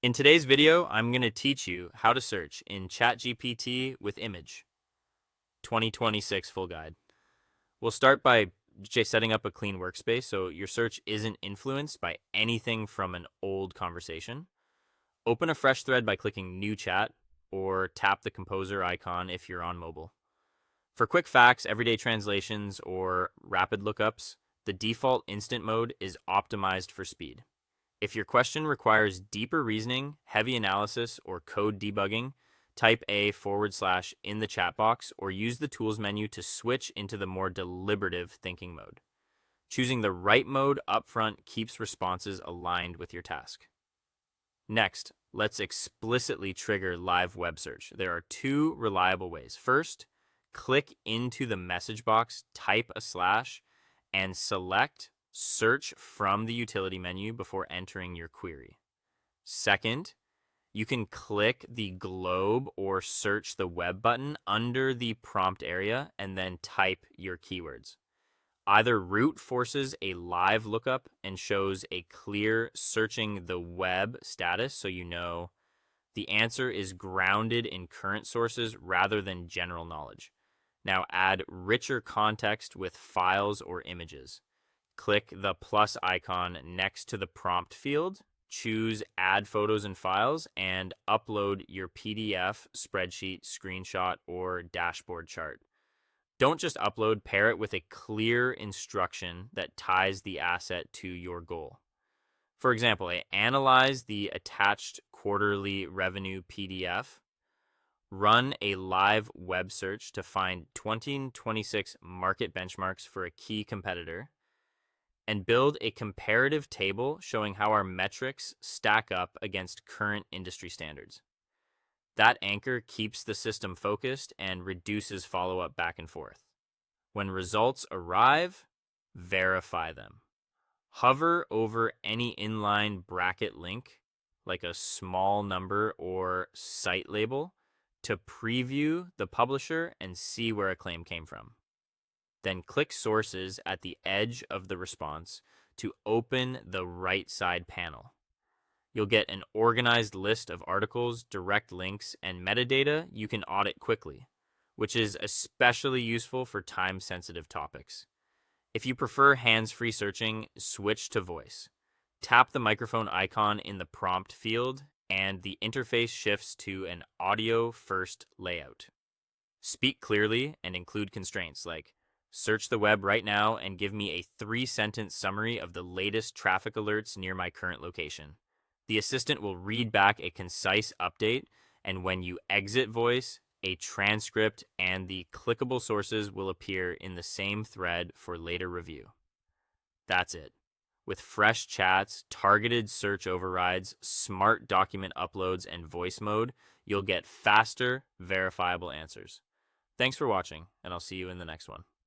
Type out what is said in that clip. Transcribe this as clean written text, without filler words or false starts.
In today's video, I'm going to teach you how to search in ChatGPT with image 2026 full guide. We'll start by just setting up a clean workspace so your search isn't influenced by anything from an old conversation. Open a fresh thread by clicking New Chat or tap the composer icon if you're on mobile. For quick facts, everyday translations, or rapid lookups, the default instant mode is optimized for speed. If your question requires deeper reasoning, heavy analysis, or code debugging, type a / in the chat box or use the tools menu to switch into the more deliberative thinking mode. Choosing the right mode upfront keeps responses aligned with your task. Next, let's explicitly trigger live web search. There are two reliable ways. First, click into the message box, type / and select search from the utility menu before entering your query. Second, you can click the globe or search the web button under the prompt area and then type your keywords. Either route forces a live lookup and shows a clear searching the web status so you know the answer is grounded in current sources rather than general knowledge. Now add richer context with files or images. Click the plus icon next to the prompt field, choose Add Photos and Files, and upload your PDF, spreadsheet, screenshot, or dashboard chart. Don't just upload, pair it with a clear instruction that ties the asset to your goal. For example, analyze the attached quarterly revenue PDF, run a live web search to find 2026 market benchmarks for a key competitor, and build a comparative table showing how our metrics stack up against current industry standards. That anchor keeps the system focused and reduces follow-up back and forth. When results arrive, verify them. Hover over any inline bracket link, like a small number or site label, to preview the publisher and see where a claim came from. Then click Sources at the edge of the response to open the right side panel. You'll get an organized list of articles, direct links, and metadata you can audit quickly, which is especially useful for time-sensitive topics. If you prefer hands-free searching, switch to voice. Tap the microphone icon in the prompt field, and the interface shifts to an audio-first layout. Speak clearly and include constraints like search the web right now and give me a 3-sentence summary of the latest traffic alerts near my current location. The assistant will read back a concise update, and when you exit voice, a transcript and the clickable sources will appear in the same thread for later review. That's it. With fresh chats, targeted search overrides, smart document uploads, and voice mode, you'll get faster, verifiable answers. Thanks for watching, and I'll see you in the next one.